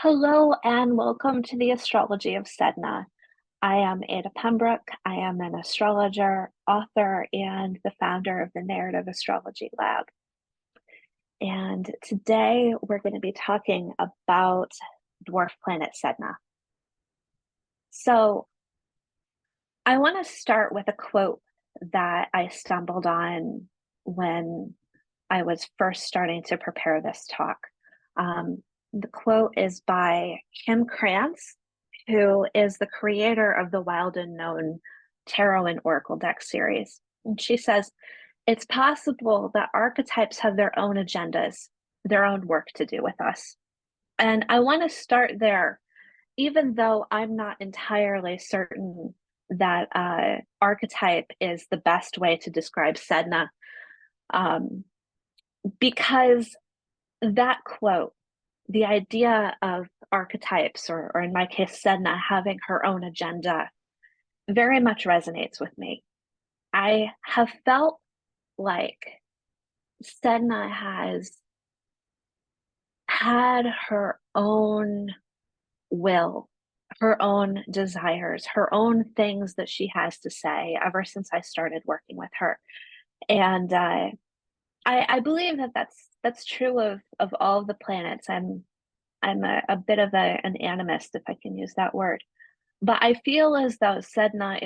Hello and welcome to the Astrology of Sedna. I am Ada Pembroke. I am an astrologer, author, and the founder of the Narrative Astrology Lab. And today we're going to be talking about dwarf planet Sedna. So I want to start with a quote that I stumbled on when I was first starting to prepare this talk. The quote is by Kim Krantz, who is the creator of the Wild and Known Tarot and Oracle deck series. And she says, it's possible that archetypes have their own agendas, their own work to do with us. And I want to start there, even though I'm not entirely certain that archetype is the best way to describe Sedna, um, because that quote, the idea of archetypes, or in my case, Sedna having her own agenda, very much resonates with me. I have felt like Sedna has had her own will, her own desires, her own things that she has to say ever since I started working with her. And I believe that that's true of all of the planets. I'm a bit of an animist, if I can use that word. But I feel as though Sedna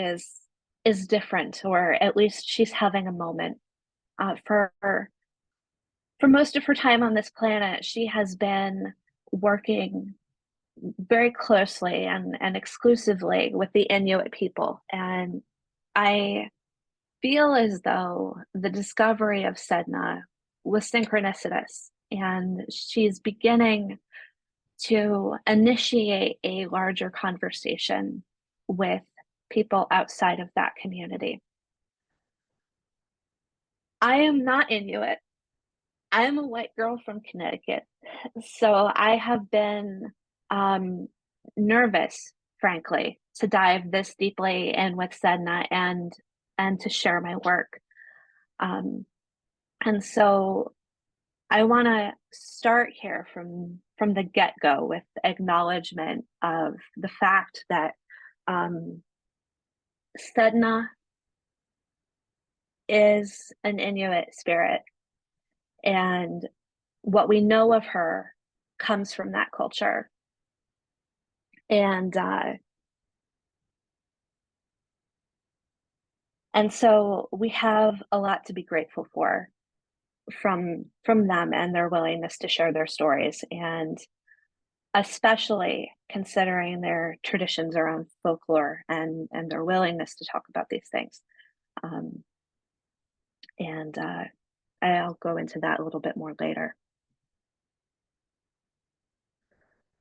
is different, or at least she's having a moment. For most of her time on this planet, she has been working very closely and exclusively with the Inuit people. And I feel as though the discovery of Sedna was synchronicitous, and she's beginning to initiate a larger conversation with people outside of that community. I am not Inuit. I am a white girl from Connecticut. So I have been um, nervous, frankly, to dive this deeply in with Sedna and to share my work. Um, and so I want to start here from the get-go with acknowledgement of the fact that um, Sedna is an Inuit spirit, and what we know of her comes from that culture. And and so we have a lot to be grateful for from them and their willingness to share their stories, and especially considering their traditions around folklore and their willingness to talk about these things. Um, and I'll go into that a little bit more later.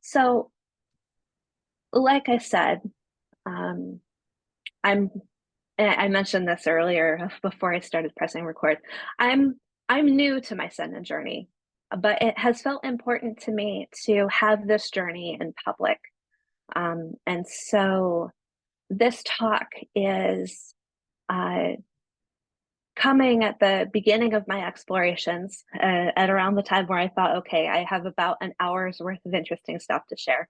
So, like I said, um, I'm I mentioned this earlier before I started pressing record. I'm I'm new to my Sedna journey, but it has felt important to me to have this journey in public. And so this talk is uh, coming at the beginning of my explorations, at around the time where I thought, okay, I have about an hour's worth of interesting stuff to share.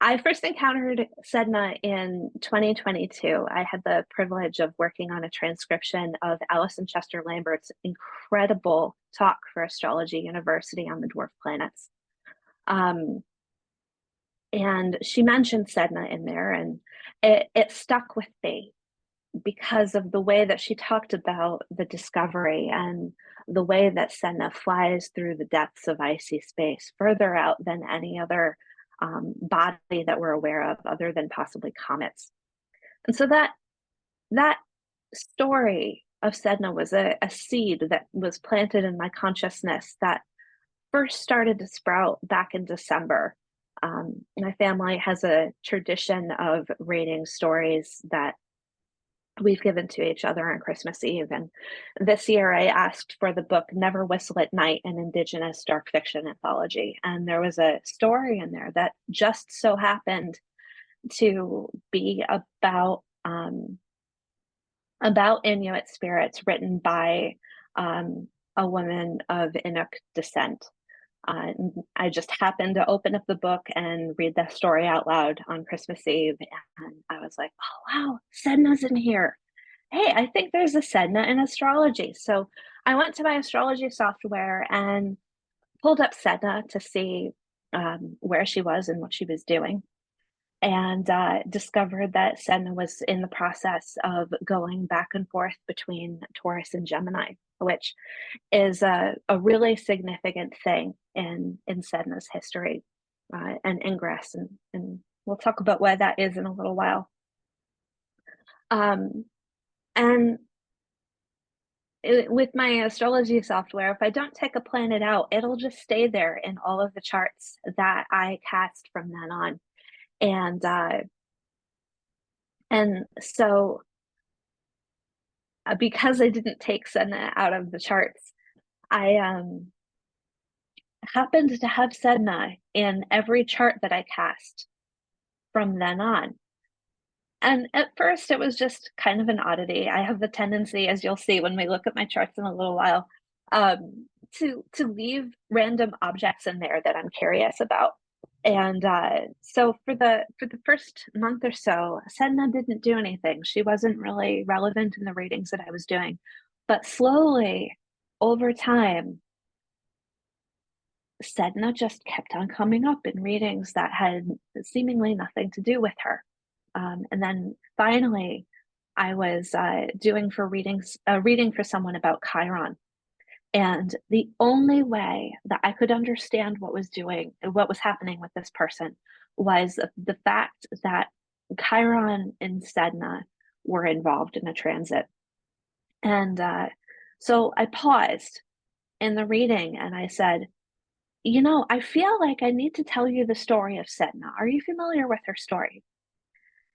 I first encountered Sedna in 2022. I had the privilege of working on a transcription of Alison Chester Lambert's incredible talk for Astrology University on the dwarf planets. Um, and she mentioned Sedna in there, and it stuck with me because of the way that she talked about the discovery and the way that Sedna flies through the depths of icy space, further out than any other body that we're aware of, other than possibly comets. And so that story of Sedna was a seed that was planted in my consciousness that first started to sprout back in December. My family has a tradition of reading stories that we've given to each other on Christmas Eve. And this year I asked for the book Never Whistle at Night, an Indigenous dark fiction anthology. And there was a story in there that just so happened to be about Inuit spirits, written by a woman of Inuk descent. I just happened to open up the book and read the story out loud on Christmas Eve, and I was like, oh wow, Sedna's in here. Hey, I think there's a Sedna in astrology. So I went to my astrology software and pulled up Sedna to see where she was and what she was doing, and discovered that Sedna was in the process of going back and forth between Taurus and Gemini, which is a really significant thing in Sedna's history and ingress, and we'll talk about why that is in a little while. Um, and with my astrology software, if I don't take a planet out, it'll just stay there in all of the charts that I cast from then on. And so because I didn't take Sedna out of the charts, I happened to have Sedna in every chart that I cast from then on. And at first, it was just kind of an oddity. I have the tendency, as you'll see when we look at my charts in a little while, to leave random objects in there that I'm curious about. And so for the first month or so, Sedna didn't do anything. She wasn't really relevant in the readings that I was doing. But slowly, over time, Sedna just kept on coming up in readings that had seemingly nothing to do with her. And then finally, I was doing for readings, a reading for someone about Chiron. And the only way that I could understand what was happening with this person was the fact that Chiron and Sedna were involved in a transit. And so I paused in the reading and I said, I feel like I need to tell you the story of Sedna. Are you familiar with her story?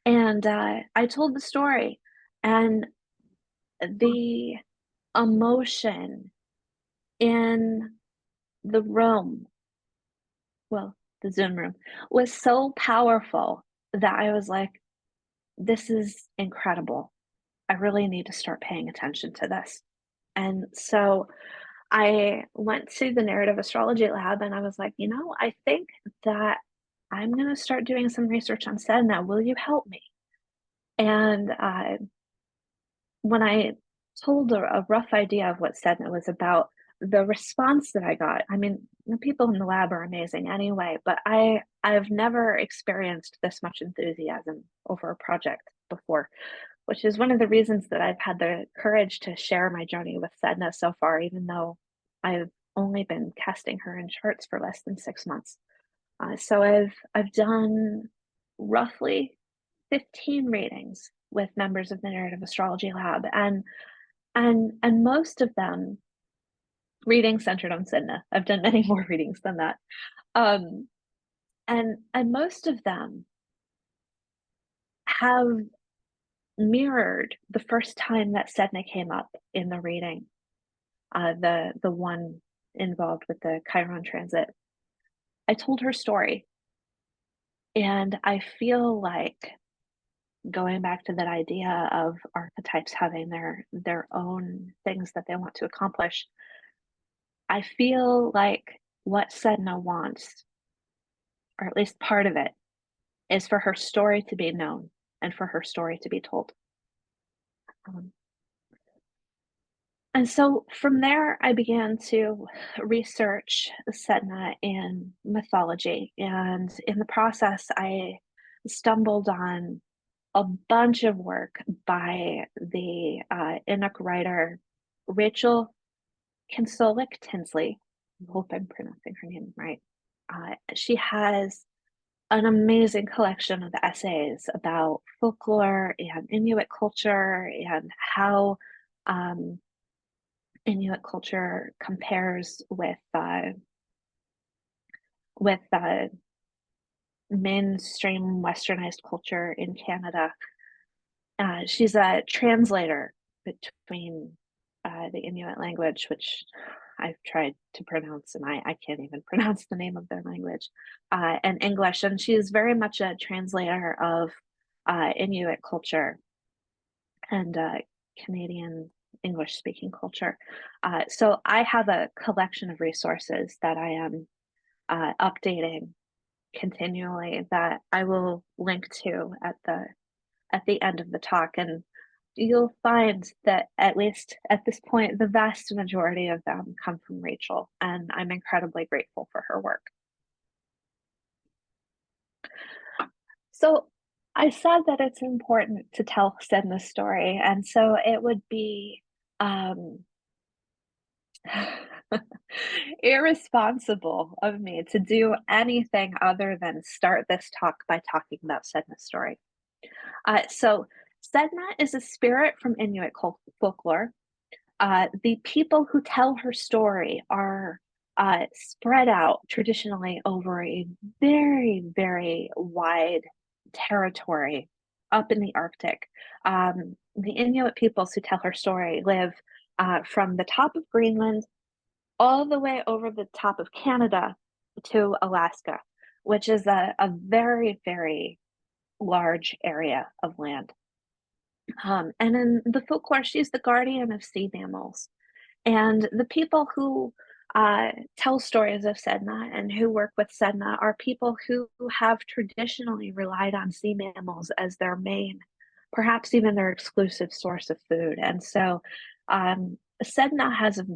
And I told the story, and the emotion in the room, well, the Zoom room, was so powerful that I was like, this is incredible. I really need to start paying attention to this. And so I went to the narrative astrology lab and I was like, I think that I'm going to start doing some research on Sedna. Will you help me? And when I told a rough idea of what Sedna was about, the response that I got, I mean, the people in the lab are amazing anyway, but I've never experienced this much enthusiasm over a project before, which is one of the reasons that I've had the courage to share my journey with Sedna so far, even though I've only been casting her in charts for less than 6 months. So I've done roughly 15 readings with members of the Narrative Astrology Lab, and most of them readings centered on Sedna. I've done many more readings than that, um, and most of them have mirrored the first time that Sedna came up in the reading, the one involved with the Chiron transit. I told her story, and I feel like going back to that idea of archetypes having their own things that they want to accomplish, I feel like what Sedna wants, or at least part of it, is for her story to be known and for her story to be told. Um, and so from there, I began to research Sedna in mythology. And in the process, I stumbled on a bunch of work by the Inuk writer Rachel Kinsolik Tinsley. I hope I'm pronouncing her name right. She has an amazing collection of essays about folklore and Inuit culture and how Inuit culture compares with mainstream westernized culture in Canada. She's a translator between the Inuit language, which I've tried to pronounce, and I can't even pronounce the name of their language, and English. And she is very much a translator of Inuit culture and Canadian English speaking culture. So I have a collection of resources that I am updating continually that I will link to at the end of the talk, and you'll find that at least at this point, the vast majority of them come from Rachel, and I'm incredibly grateful for her work. So I said that it's important to tell Sedna's story, and so it would be um, irresponsible of me to do anything other than start this talk by talking about Sedna's story. So Sedna is a spirit from Inuit folklore. The people who tell her story are spread out traditionally over a very, very wide territory up in the Arctic. The Inuit peoples who tell her story live from the top of Greenland all the way over the top of Canada to Alaska, which is a very, very large area of land. And in the folklore, she's the guardian of sea mammals. And the people who tell stories of Sedna and who work with Sedna are people who have traditionally relied on sea mammals as their main, perhaps even their exclusive source of food. And so Sedna has a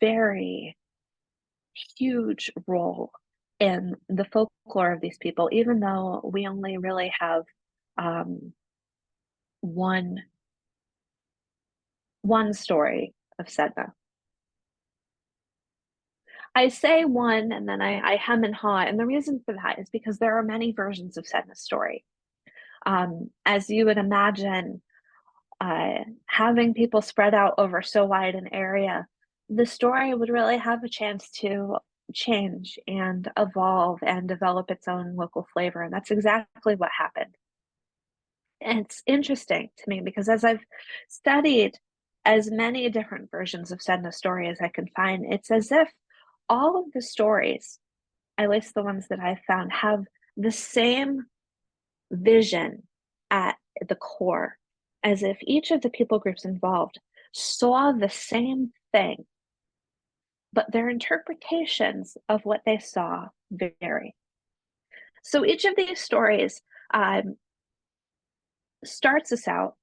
very huge role in the folklore of these people, even though we only really have one story of Sedna. I say one and then I hem and haw, and the reason for that is because there are many versions of Sedna's story. As you would imagine, having people spread out over so wide an area, the story would really have a chance to change and evolve and develop its own local flavor, and that's exactly what happened. And it's interesting to me because as I've studied as many different versions of Sedna's story as I can find, it's as if all of the stories, at least the ones that I've found, have the same vision at the core, as if each of the people groups involved saw the same thing, but their interpretations of what they saw vary. So each of these stories starts us out,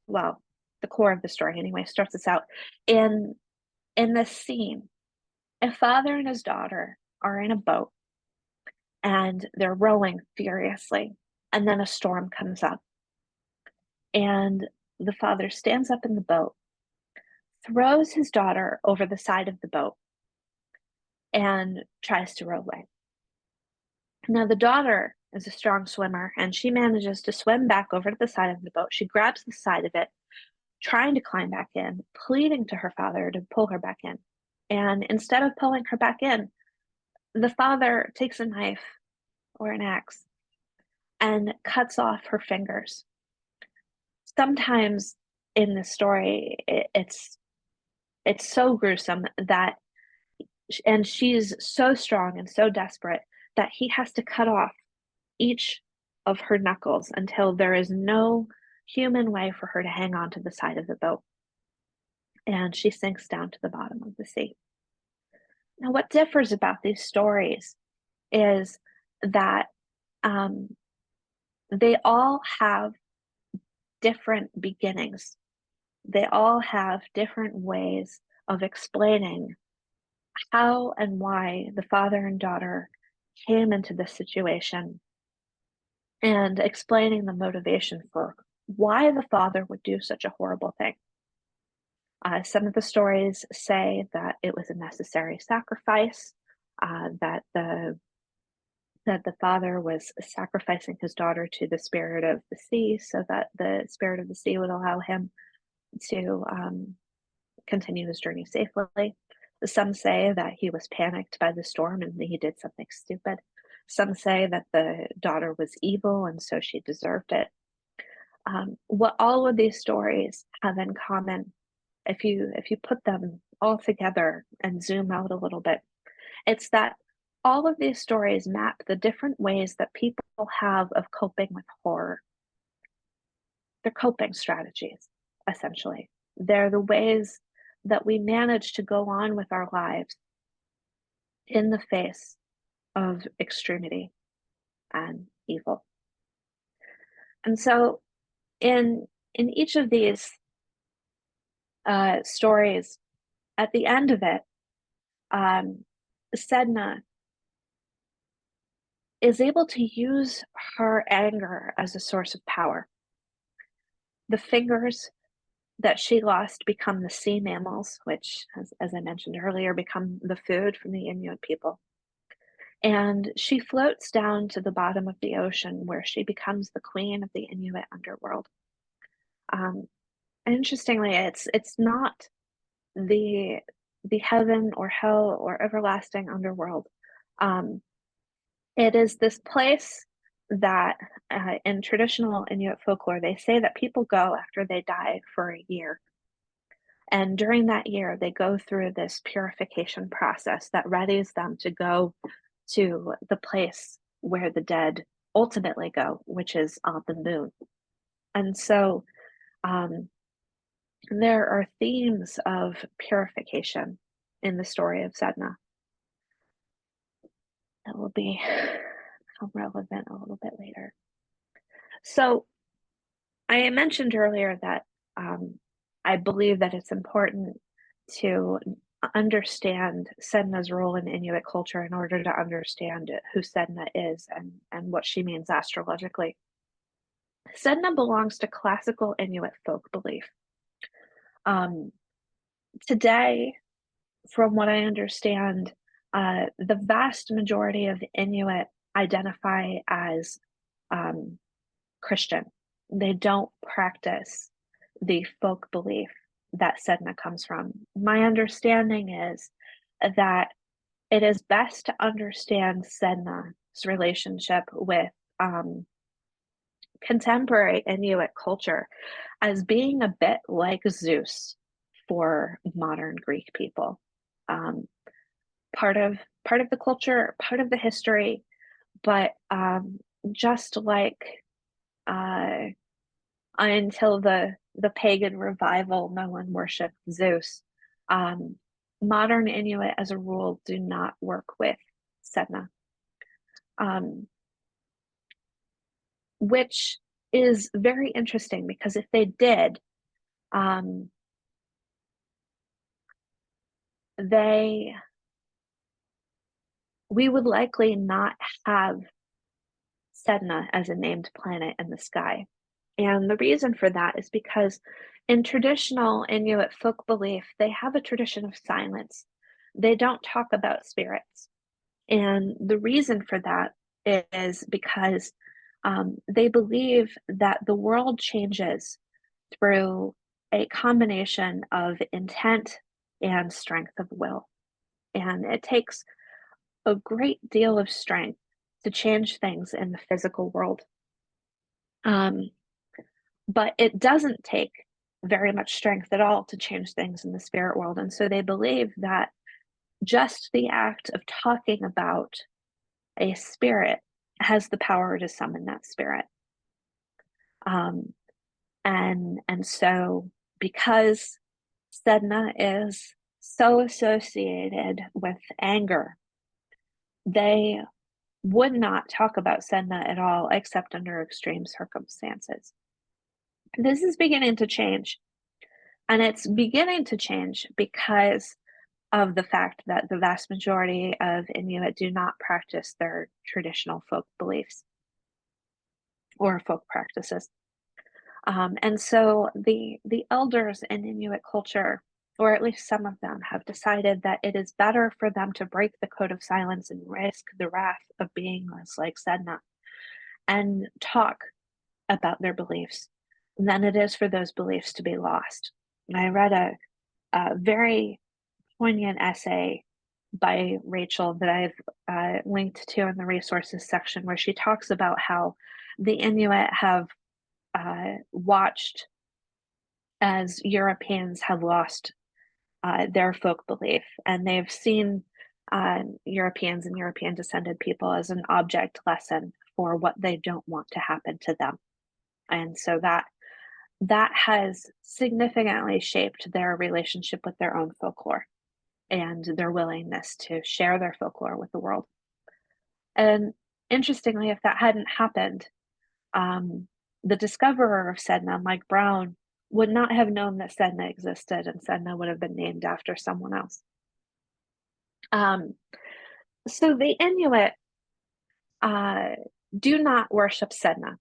well, the core of the story anyway, starts us out in this scene. A father and his daughter are in a boat and they're rowing furiously, and then a storm comes up. And the father stands up in the boat, throws his daughter over the side of the boat, and tries to row away. Now, the daughter is a strong swimmer, and she manages to swim back over to the side of the boat. She grabs the side of it, trying to climb back in, pleading to her father to pull her back in. And instead of pulling her back in, the father takes a knife or an axe and cuts off her fingers. Sometimes in the story, it's so gruesome that, and she's so strong and so desperate that he has to cut off each of her knuckles until there is no human way for her to hang on to the side of the boat. And she sinks down to the bottom of the sea. Now, what differs about these stories is that they all have different beginnings. They all have different ways of explaining how and why the father and daughter came into this situation and explaining the motivation for why the father would do such a horrible thing. Some of the stories say that it was a necessary sacrifice, that the father was sacrificing his daughter to the spirit of the sea so that the spirit of the sea would allow him to continue his journey safely. Some say that he was panicked by the storm and he did something stupid. Some say that the daughter was evil and so she deserved it. What all of these stories have in common, if you put them all together and zoom out a little bit, it's that all of these stories map the different ways that people have of coping with horror. They're coping strategies, essentially. They're the ways that we manage to go on with our lives in the face of extremity and evil. And so in each of these stories, at the end of it, um, Sedna is able to use her anger as a source of power. The fingers that she lost become the sea mammals, which, as I mentioned earlier, become the food from the Inuit people. And she floats down to the bottom of the ocean where she becomes the queen of the Inuit underworld. Um, Interestingly, it's not the the heaven or hell or everlasting underworld. Um, it is this place that, in traditional Inuit folklore, they say that people go after they die for a year. And during that year, they go through this purification process that readies them to go to the place where the dead ultimately go, which is on the moon. And so um, there are themes of purification in the story of Sedna that will be relevant a little bit later. So I mentioned earlier that I believe that it's important to understand Sedna's role in Inuit culture in order to understand who Sedna is and what she means astrologically. Sedna belongs to classical Inuit folk belief. Um, Today, from what I understand, the vast majority of Inuit identify as um, Christian. They don't practice the folk belief that Sedna comes from. My understanding is that it is best to understand Sedna's relationship with um, contemporary Inuit culture as being a bit like Zeus for modern Greek people. Um, part of part of the culture, part of the history, but just like uh, until the pagan revival, no one worshipped Zeus. Um, Modern Inuit, as a rule, do not work with Sedna, um, which is very interesting because if they did, um, they we would likely not have Sedna as a named planet in the sky. And the reason for that is because in traditional Inuit folk belief, they have a tradition of silence. They don't talk about spirits. And the reason for that is because they believe that the world changes through a combination of intent and strength of will. And it takes a great deal of strength to change things in the physical world. Um, but it doesn't take very much strength at all to change things in the spirit world. And so they believe that just the act of talking about a spirit has the power to summon that spirit. Um, and so because Sedna is so associated with anger, they would not talk about Sedna at all except under extreme circumstances. This is beginning to change. And it's beginning to change because of the fact that the vast majority of Inuit do not practice their traditional folk beliefs or folk practices. And so the elders in Inuit culture, or at least some of them, have decided that it is better for them to break the code of silence and risk the wrath of beings like Sedna and talk about their beliefs than it is for those beliefs to be lost. And I read a very poignant essay by Rachel that I've linked to in the resources section, where she talks about how the Inuit have watched as Europeans have lost their folk belief, and they've seen Europeans and European descended people as an object lesson for what they don't want to happen to them. And so that has significantly shaped their relationship with their own folklore and their willingness to share their folklore with the world. And interestingly, if that hadn't happened, um, the discoverer of Sedna, Mike Brown, would not have known that Sedna existed, and Sedna would have been named after someone else. Um, so the Inuit uh, do not worship Sedna,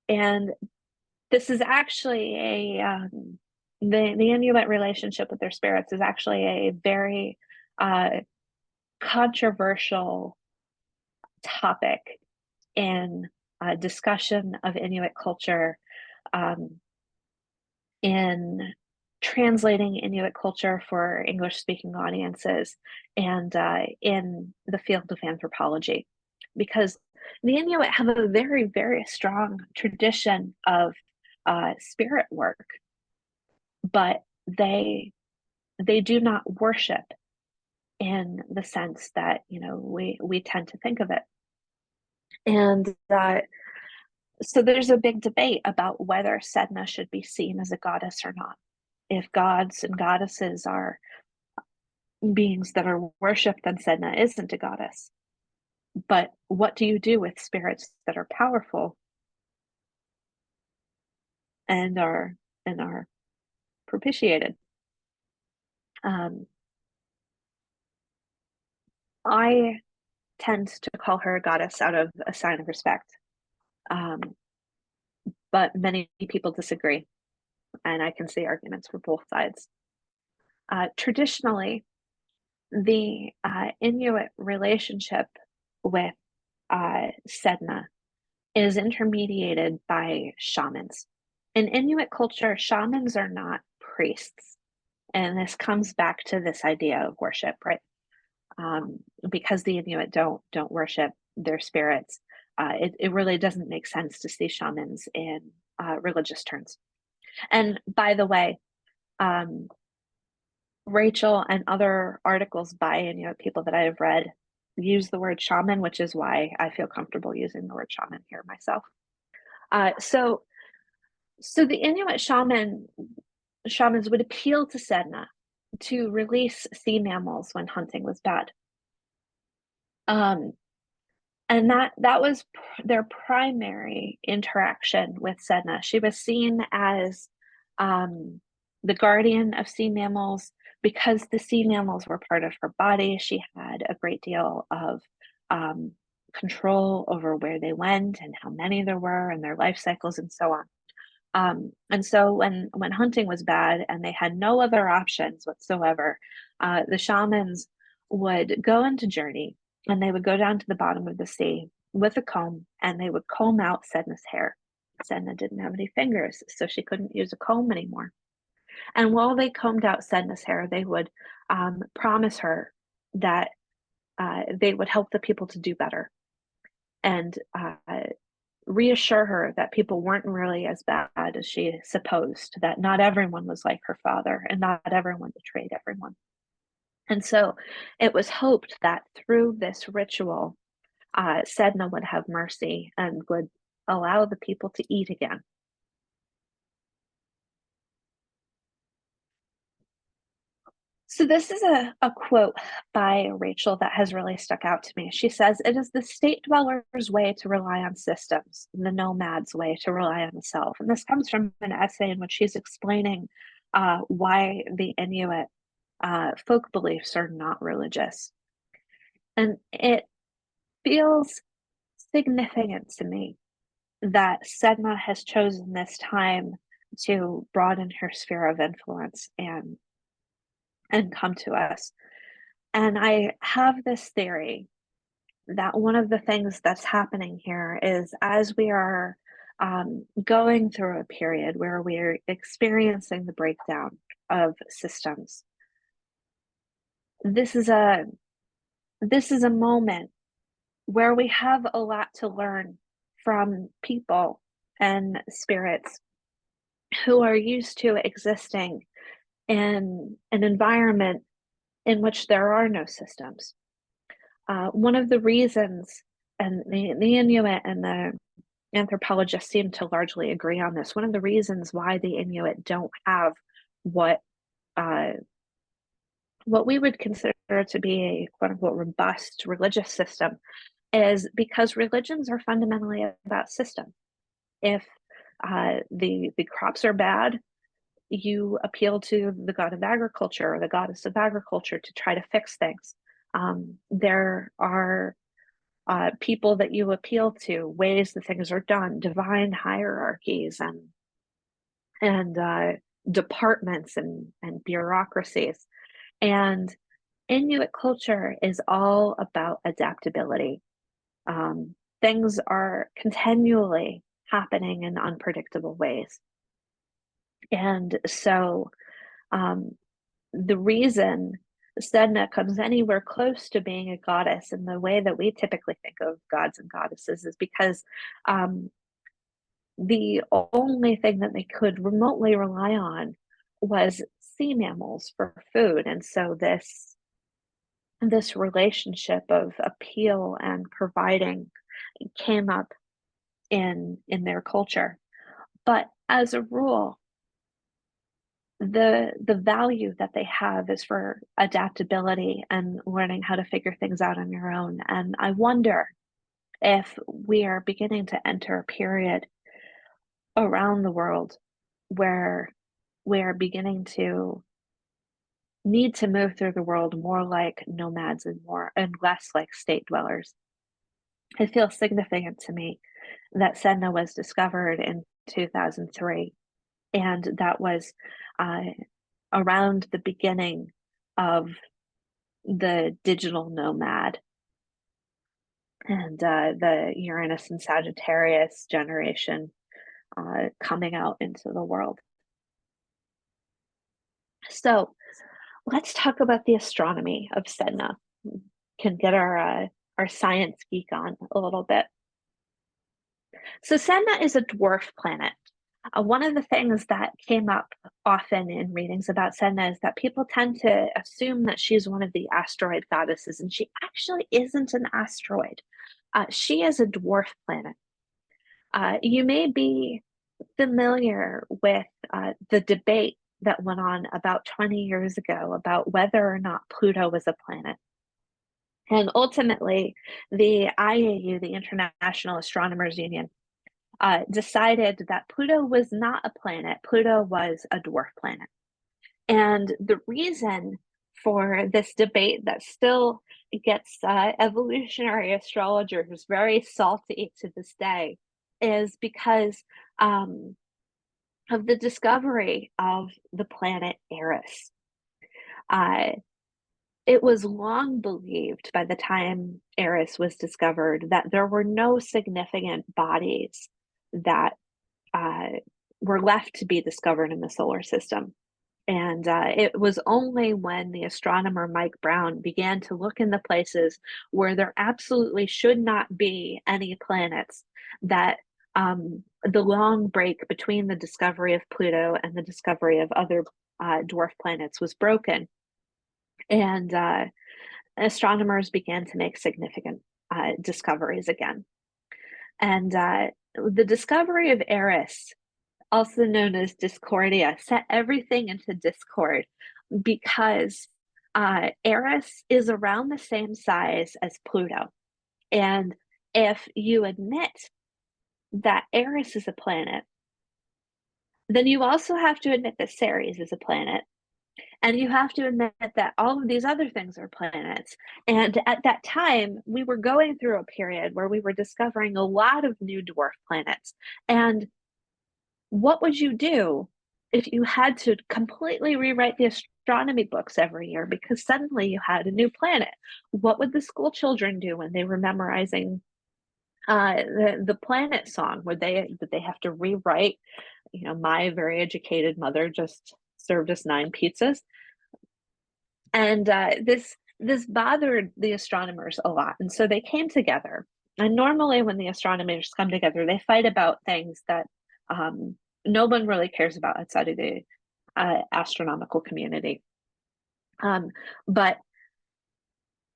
and this is actually the Inuit relationship with their spirits is actually a very uh, controversial topic in discussion of Inuit culture, um, in translating Inuit culture for English speaking audiences, and in the field of anthropology. Because the Inuit have a very, very strong tradition of spirit work, but they do not worship in the sense that we tend to think of it. And so there's a big debate about whether Sedna should be seen as a goddess or not. If gods and goddesses are beings that are worshipped, then Sedna isn't a goddess. But what do you do with spirits that are powerful and are propitiated? Um, I tend to call her a goddess out of a sign of respect, um, but many people disagree, and I can see arguments for both sides. Traditionally, the Inuit relationship with Sedna is intermediated by shamans. In Inuit culture, shamans are not priests. And this comes back to this idea of worship, right? Because the Inuit don't worship their spirits, it really doesn't make sense to see shamans in religious terms. And by the way, um, Rachel and other articles by Inuit people that I have read use the word shaman, which is why I feel comfortable using the word shaman here myself. So the Inuit shamans would appeal to Sedna to release sea mammals when hunting was bad. And that was their primary interaction with Sedna. She was seen as the guardian of sea mammals. Because the sea mammals were part of her body, she had a great deal of um, control over where they went and how many there were and their life cycles and so on. And so when hunting was bad and they had no other options whatsoever, the shamans would go into journey and they would go down to the bottom of the sea with a comb and they would comb out Sedna's hair. Sedna didn't have any fingers, so she couldn't use a comb anymore. And while they combed out Sedna's hair, they would promise her that they would help the people to do better and reassure her that people weren't really as bad as she supposed, that not everyone was like her father and not everyone betrayed everyone. And so it was hoped that through this ritual, Sedna would have mercy and would allow the people to eat again. So this is a quote by Rachel that has really stuck out to me. She says, "It is the state dweller's way to rely on systems, and the nomad's way to rely on the self." And this comes from an essay in which she's explaining why the Inuit folk beliefs are not religious. And it feels significant to me that Sedna has chosen this time to broaden her sphere of influence and come to us. And I have this theory that one of the things that's happening here is as we are going through a period where we're experiencing the breakdown of systems, this is a moment where we have a lot to learn from people and spirits who are used to existing in an environment in which there are no systems. One of the reasons, and the Inuit and the anthropologists seem to largely agree on this, one of the reasons why the Inuit don't have what uh, what we would consider to be a quote unquote robust religious system is because religions are fundamentally about system. If the crops are bad, you appeal to the god of agriculture or the goddess of agriculture to try to fix things. There are people that you appeal to, ways that things are done, divine hierarchies and departments and bureaucracies. And Inuit culture is all about adaptability. Things are continually happening in unpredictable ways. And so the reason Sedna comes anywhere close to being a goddess in the way that we typically think of gods and goddesses is because the only thing that they could remotely rely on was sea mammals for food. And so this relationship of appeal and providing came up in their culture. But as a rule, the value that they have is for adaptability and learning how to figure things out on your own. And I wonder if we are beginning to enter a period around the world where we are beginning to need to move through the world more like nomads and less like state dwellers. It feels significant to me that Sedna was discovered in 2003, and that was uh, around the beginning of the digital nomad and the Uranus and Sagittarius generation coming out into the world. So let's talk about the astronomy of Sedna. Can get our science geek on a little bit. So Sedna is a dwarf planet. One of the things that came up often in readings about Sedna is that people tend to assume that she's one of the asteroid goddesses, and she actually isn't an asteroid. She is a dwarf planet. You may be familiar with the debate that went on about 20 years ago about whether or not Pluto was a planet. And ultimately, the IAU, the International Astronomers Union, decided that Pluto was not a planet. Pluto was a dwarf planet. And the reason for this debate that still gets evolutionary astrologers very salty to this day is because of the discovery of the planet Eris. It was long believed by the time Eris was discovered that there were no significant bodies that were left to be discovered in the solar system. And it was only when the astronomer Mike Brown began to look in the places where there absolutely should not be any planets that the long break between the discovery of Pluto and the discovery of other dwarf planets was broken. And astronomers began to make significant discoveries again. And the discovery of Eris, also known as Discordia, set everything into discord because Eris is around the same size as Pluto. And if you admit that Eris is a planet, then you also have to admit that Ceres is a planet. And you have to admit that all of these other things are planets. And at that time, we were going through a period where we were discovering a lot of new dwarf planets. And what would you do if you had to completely rewrite the astronomy books every year because suddenly you had a new planet? What would the school children do when they were memorizing the planet song? Would they have to rewrite, my very educated mother just served us 9 pizzas? And this bothered the astronomers a lot. And so they came together. And normally when the astronomers come together, they fight about things that no one really cares about outside of the astronomical community. But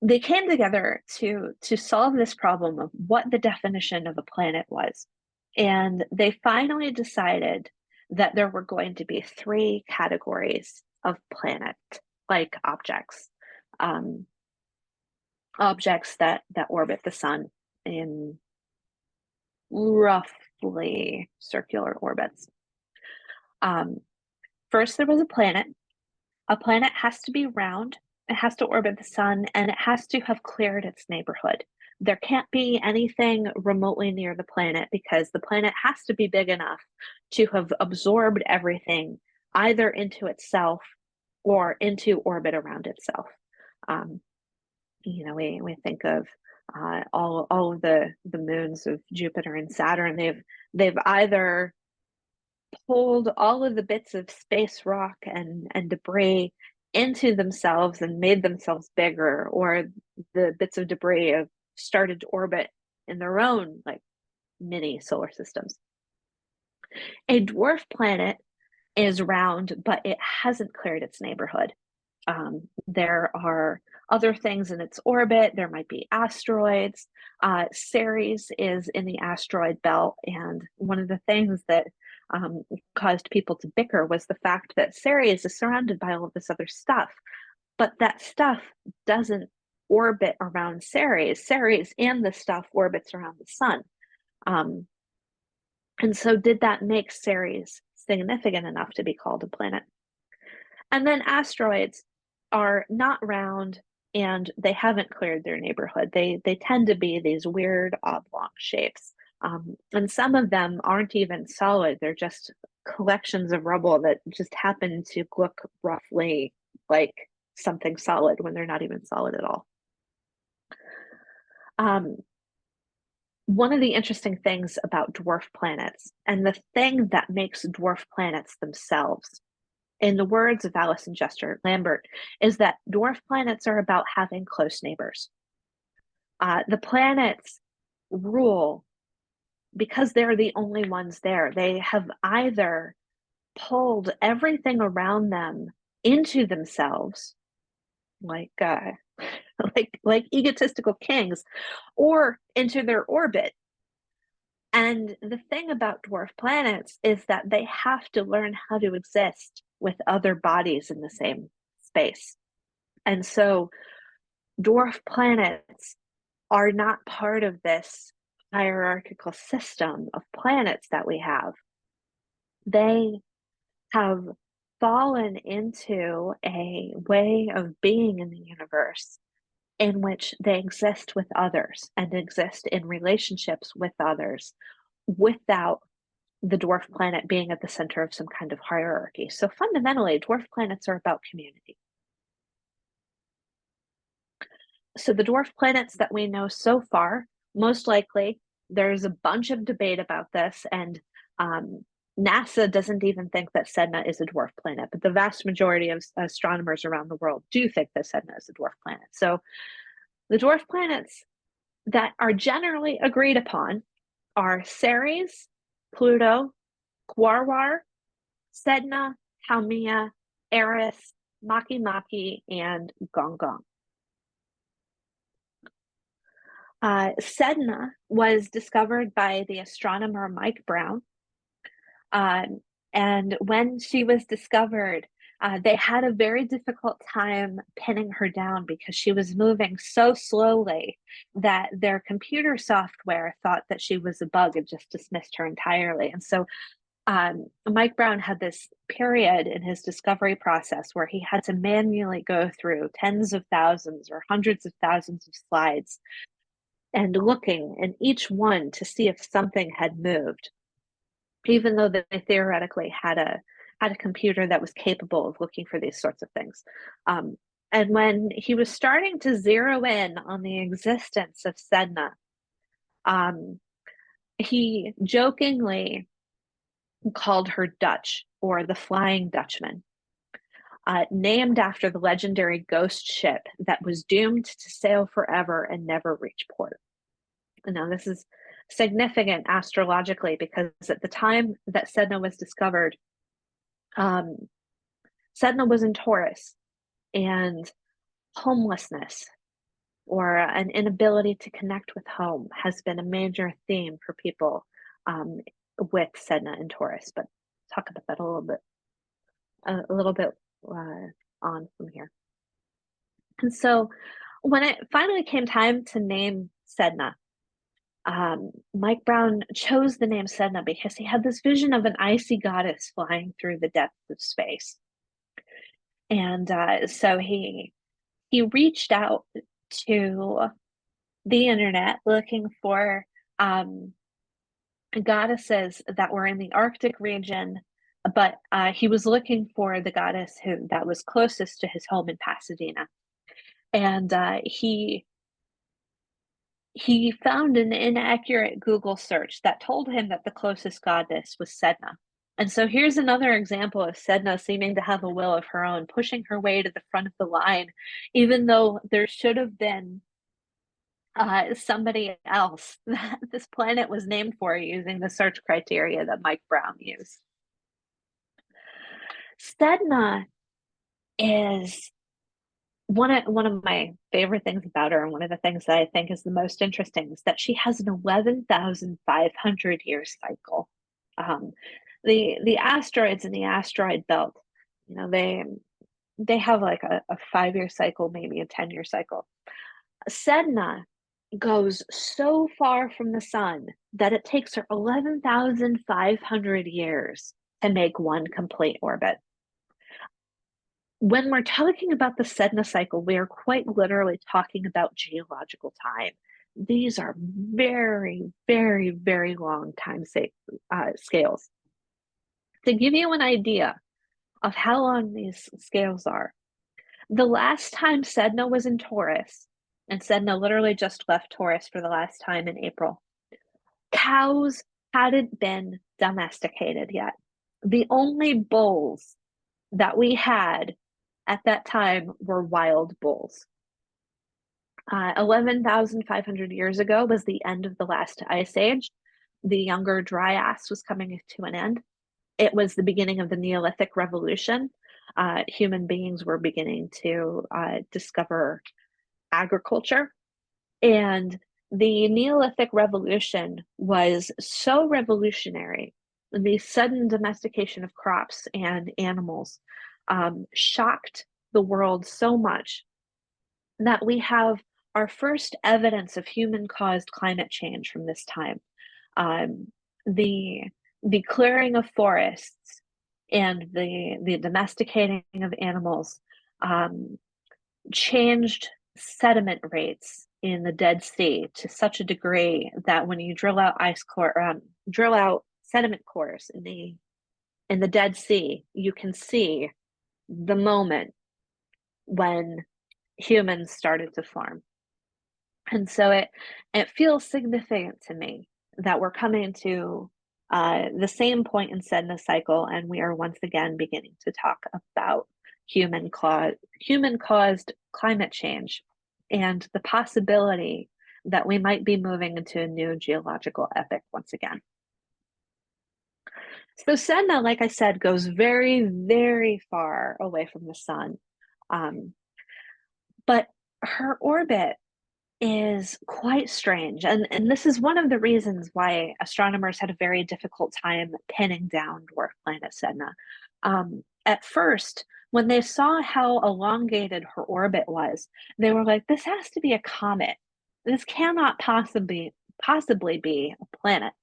they came together to solve this problem of what the definition of a planet was. And they finally decided that there were going to be 3 categories of planet-like objects, objects that orbit the sun. in roughly circular orbits. First, there was a planet. A planet has to be round, it has to orbit the sun, and it has to have cleared its neighborhood. There can't be anything remotely near the planet because the planet has to be big enough to have absorbed everything either into itself or into orbit around itself. Um, we think of all of the moons of Jupiter and Saturn. They've either pulled all of the bits of space rock and debris into themselves and made themselves bigger, or the bits of debris have started to orbit in their own like mini solar systems. A dwarf planet is round, but it hasn't cleared its neighborhood. There are other things in its orbit. There might be asteroids. Ceres is in the asteroid belt, and one of the things that caused people to bicker was the fact that Ceres is surrounded by all of this other stuff, but that stuff doesn't orbit around Ceres. Ceres and the stuff orbits around the sun. And so did that make Ceres significant enough to be called a planet? And then asteroids are not round and they haven't cleared their neighborhood. They tend to be these weird oblong shapes. And some of them aren't even solid. They're just collections of rubble that just happen to look roughly like something solid when they're not even solid at all. One of the interesting things about dwarf planets, and the thing that makes dwarf planets themselves, in the words of Alison Jester Lambert, is that dwarf planets are about having close neighbors. The planets rule because they're the only ones there. They have either pulled everything around them into themselves, like like egotistical kings, or into their orbit. And the thing about dwarf planets is that they have to learn how to exist with other bodies in the same space. And so dwarf planets are not part of this hierarchical system of planets that we have. They have fallen into a way of being in the universe in which they exist with others and exist in relationships with others without the dwarf planet being at the center of some kind of hierarchy. So fundamentally, dwarf planets are about community. So the dwarf planets that we know so far, most likely, there's a bunch of debate about this, and NASA doesn't even think that Sedna is a dwarf planet, but the vast majority of astronomers around the world do think that Sedna is a dwarf planet. So the dwarf planets that are generally agreed upon are Ceres, Pluto, Quaoar, Sedna, Haumea, Eris, Makemake, and Gonggong. Sedna was discovered by the astronomer Mike Brown. And when she was discovered, they had a very difficult time pinning her down because she was moving so slowly that their computer software thought that she was a bug and just dismissed her entirely. And so Mike Brown had this period in his discovery process where he had to manually go through tens of thousands or hundreds of thousands of slides and looking in each one to see if something had moved, even though they theoretically had a computer that was capable of looking for these sorts of things. And when he was starting to zero in on the existence of Sedna, he jokingly called her Dutch, or the Flying Dutchman, named after the legendary ghost ship that was doomed to sail forever and never reach port. Now, this is significant astrologically because at the time that Sedna was discovered, Sedna was in Taurus, and homelessness or an inability to connect with home has been a major theme for people with Sedna and Taurus. But talk about that a little bit on from here. And so when it finally came time to name Sedna, Mike Brown chose the name Sedna because he had this vision of an icy goddess flying through the depths of space. And so he reached out to the internet looking for goddesses that were in the Arctic region, but he was looking for the goddess that was closest to his home in Pasadena. And he found an inaccurate Google search that told him that the closest goddess was Sedna. And so here's another example of Sedna seeming to have a will of her own, pushing her way to the front of the line, even though there should have been somebody else that this planet was named for using the search criteria that Mike Brown used. Sedna is one of my favorite things about her, and one of the things that I think is the most interesting, is that she has an 11,500 year cycle. The asteroids in the asteroid belt, they have like a 5 year cycle, maybe a 10 year cycle. Sedna goes so far from the sun that it takes her 11,500 years to make one complete orbit. When we're talking about the Sedna cycle, we are quite literally talking about geological time. These are very, very, very long time scales. To give you an idea of how long these scales are, the last time Sedna was in Taurus, and Sedna literally just left Taurus for the last time in April, cows hadn't been domesticated yet. The only bulls that we had at that time were wild bulls. 11,500 years ago was the end of the last ice age. The younger Dryas was coming to an end. It was the beginning of the Neolithic Revolution. Human beings were beginning to discover agriculture. And the Neolithic Revolution was so revolutionary. The sudden domestication of crops and animals shocked the world so much that we have our first evidence of human-caused climate change from this time. The clearing of forests and the domesticating of animals changed sediment rates in the Dead Sea to such a degree that when you drill out sediment cores in the Dead Sea, you can see the moment when humans started to farm. And so it feels significant to me that we're coming to the same point in Sedna cycle, and we are once again beginning to talk about human-caused climate change and the possibility that we might be moving into a new geological epoch once again. So Sedna, like I said, goes very, very far away from the sun. But her orbit is quite strange. And this is one of the reasons why astronomers had a very difficult time pinning down dwarf planet Sedna. At first, when they saw how elongated her orbit was, they were like, this has to be a comet. This cannot possibly be a planet.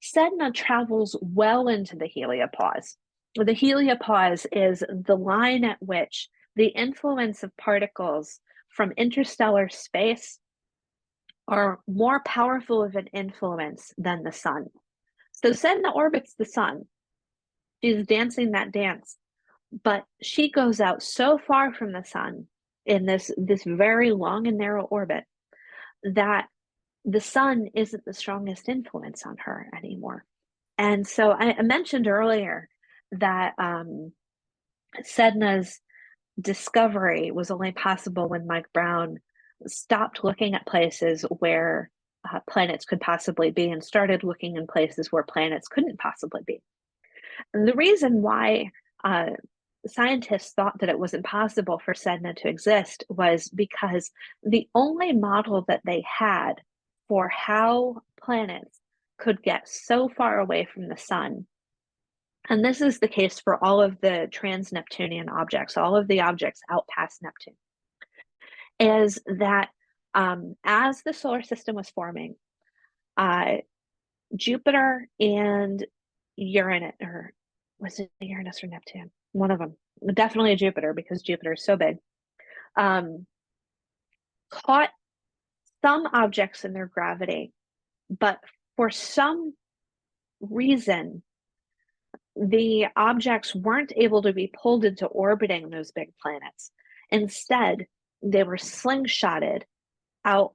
Sedna travels well into the heliopause. The heliopause is the line at which the influence of particles from interstellar space are more powerful of an influence than the sun. So Sedna orbits the sun. She's dancing that dance, but she goes out so far from the sun in this very long and narrow orbit that the sun isn't the strongest influence on her anymore. And so I mentioned earlier that Sedna's discovery was only possible when Mike Brown stopped looking at places where planets could possibly be and started looking in places where planets couldn't possibly be. And the reason why scientists thought that it was impossible for Sedna to exist was because the only model that they had for how planets could get so far away from the sun, and this is the case for all of the trans-Neptunian objects, all of the objects out past Neptune, is that As the solar system was forming, uh, Jupiter and Uranus, or was it Uranus or Neptune? One of them, definitely Jupiter, because Jupiter is so big, caught some objects in their gravity, but for some reason, the objects weren't able to be pulled into orbiting those big planets. Instead, they were slingshotted out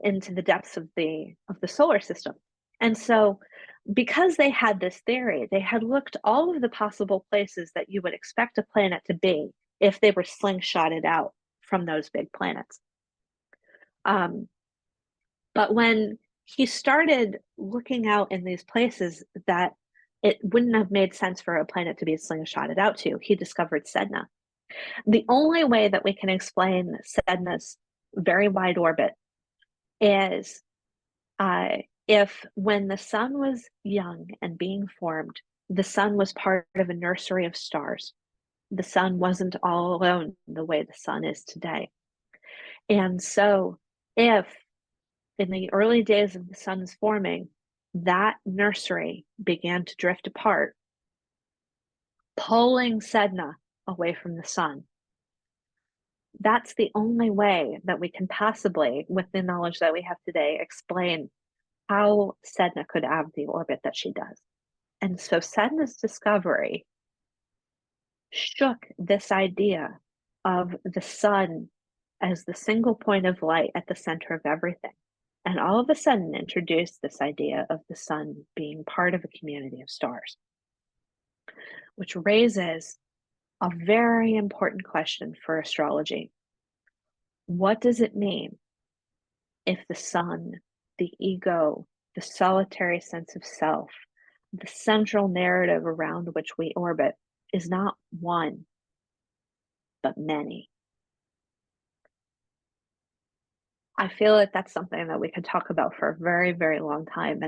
into the depths of the solar system. And so, because they had this theory, they had looked all of the possible places that you would expect a planet to be if they were slingshotted out from those big planets. But when he started looking out in these places that it wouldn't have made sense for a planet to be slingshotted out to, he discovered Sedna. The only way that we can explain Sedna's very wide orbit is if when the sun was young and being formed, the sun was part of a nursery of stars. The sun wasn't all alone the way the sun is today. And so if in the early days of the sun's forming, that nursery began to drift apart, pulling Sedna away from the sun. That's the only way that we can possibly, with the knowledge that we have today, explain how Sedna could have the orbit that she does. And so Sedna's discovery shook this idea of the sun as the single point of light at the center of everything. And all of a sudden introduced this idea of the sun being part of a community of stars, which raises a very important question for astrology. What does it mean if the sun, the ego, the solitary sense of self, the central narrative around which we orbit is not one, but many? I feel like that's something that we could talk about for a very, very long time,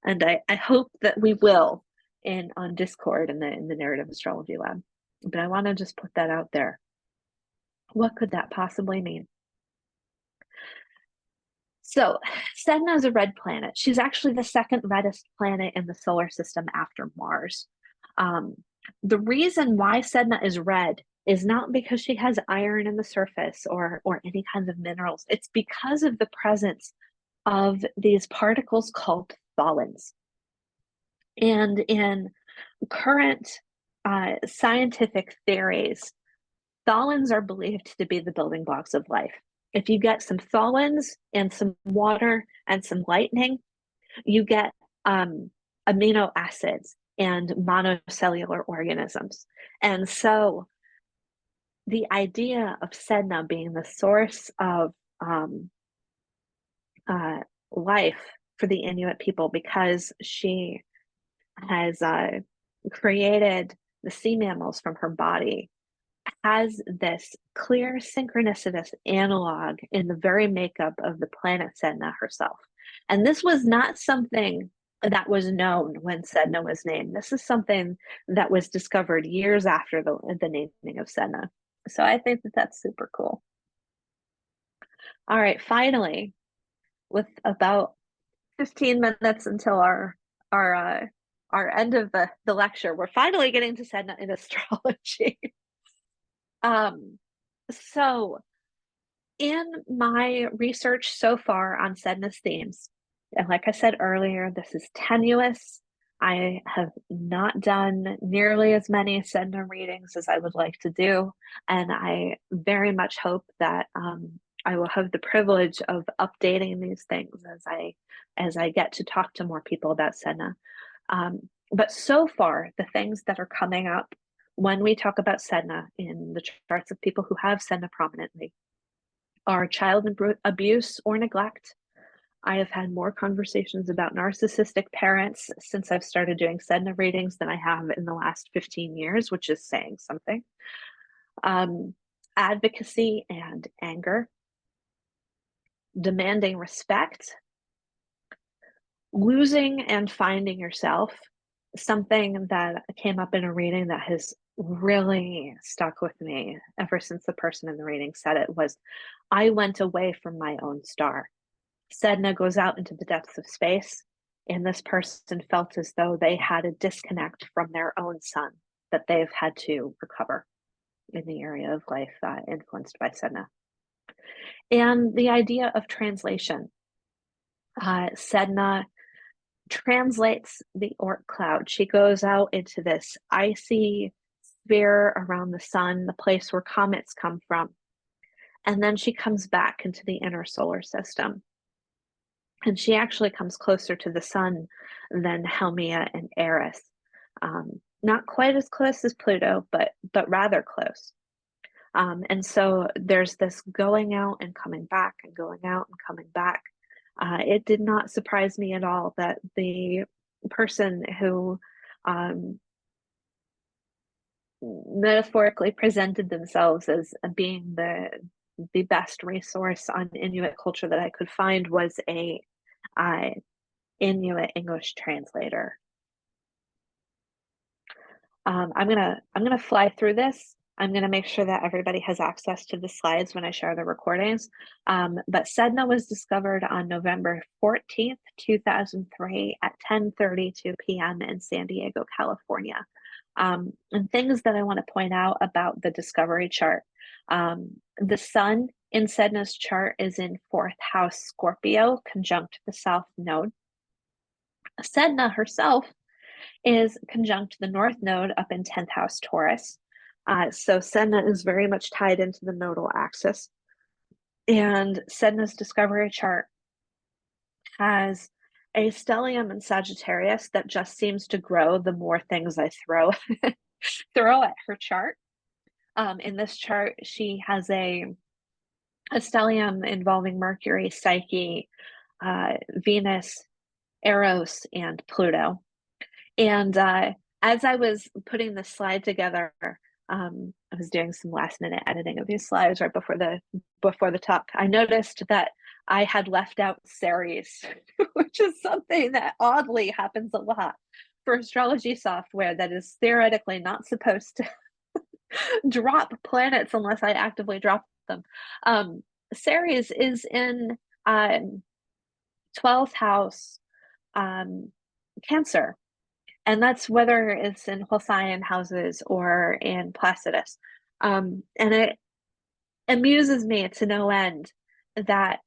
and I hope that we will on Discord in the Narrative Astrology Lab. But I want to just put that out there. What could that possibly mean? So Sedna is a red planet. She's actually the second reddest planet in the solar system after Mars. The reason why Sedna is red is not because she has iron in the surface or any kinds of minerals. It's because of the presence of these particles called tholins. And in current scientific theories, tholins are believed to be the building blocks of life. If you get some tholins and some water and some lightning, you get amino acids and monocellular organisms. And so the idea of Sedna being the source of life for the Inuit people, because she has created the sea mammals from her body, has this clear synchronicitous analog in the very makeup of the planet Sedna herself. And this was not something that was known when Sedna was named. This is something that was discovered years after the naming of Sedna. So I think that that's super cool. All right, finally, with about 15 minutes until our end of the lecture, we're finally getting to Sedna in astrology. So in my research so far on Sedna's themes, and like I said earlier, this is tenuous. I have not done nearly as many Sedna readings as I would like to do, and I very much hope that I will have the privilege of updating these things as I get to talk to more people about Sedna. But so far, the things that are coming up when we talk about Sedna in the charts of people who have Sedna prominently are child abuse or neglect. I have had more conversations about narcissistic parents since I've started doing Sedna readings than I have in the last 15 years, which is saying something. Advocacy and anger, demanding respect, losing and finding yourself, something that came up in a reading that has really stuck with me ever since the person in the reading said it was, I went away from my own star. Sedna goes out into the depths of space, and this person felt as though they had a disconnect from their own sun that they've had to recover in the area of life influenced by Sedna. And the idea of translation. Sedna translates the Oort cloud. She goes out into this icy sphere around the sun, the place where comets come from. And then she comes back into the inner solar system. And she actually comes closer to the sun than Helmia and Eris. Not quite as close as Pluto, but rather close. And so there's this going out and coming back and going out and coming back. It did not surprise me at all that the person who metaphorically presented themselves as being the best resource on Inuit culture that I could find was a Inuit English translator. I'm gonna fly through this. I'm gonna make sure that everybody has access to the slides when I share the recordings. But Sedna was discovered on November 14th, 2003 at 10:32 p.m. in San Diego, California. And things that I want to point out about the discovery chart. The sun in Sedna's chart is in 4th house Scorpio, conjunct the south node. Sedna herself is conjunct the north node up in 10th house Taurus. So Sedna is very much tied into the nodal axis. And Sedna's discovery chart has a stellium in Sagittarius that just seems to grow the more things I throw at her chart. In this chart, she has a stellium involving Mercury, Psyche, Venus, Eros, and Pluto. And as I was putting the slide together, I was doing some last minute editing of these slides right before the talk. I noticed that I had left out Ceres, which is something that oddly happens a lot for astrology software that is theoretically not supposed to drop planets unless I actively drop them. Ceres is in 12th house Cancer. And that's whether it's in Hoseian houses or in Placidus. And it amuses me to no end that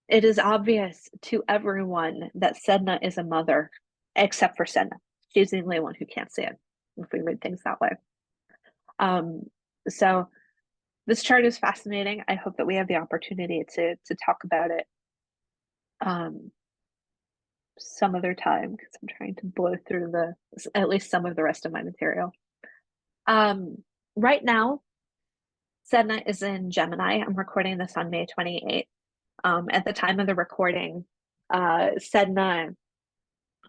it is obvious to everyone that Sedna is a mother, except for Sedna. She's the only one who can't see it, if we read things that way. So this chart is fascinating. I hope that we have the opportunity to talk about it some other time, because I'm trying to blow through at least some of the rest of my material. Right now, Sedna is in Gemini. I'm recording this on May 28th. At the time of the recording, Sedna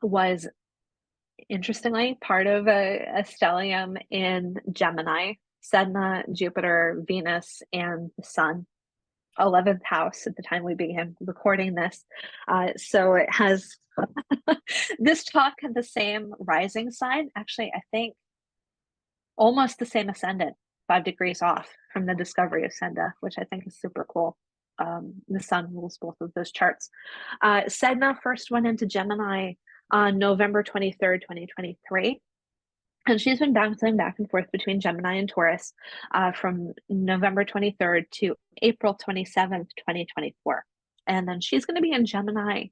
was, interestingly, part of a stellium in Gemini. Sedna, Jupiter, Venus, and the Sun. 11th house at the time we began recording this. So it has this talk had the same rising sign. Actually, I think almost the same ascendant, 5 degrees off from the discovery of Sedna, which I think is super cool. The sun rules both of those charts. Sedna first went into Gemini on November 23rd, 2023. And she's been bouncing back and forth between Gemini and Taurus from November 23rd to April 27th, 2024. And then she's going to be in Gemini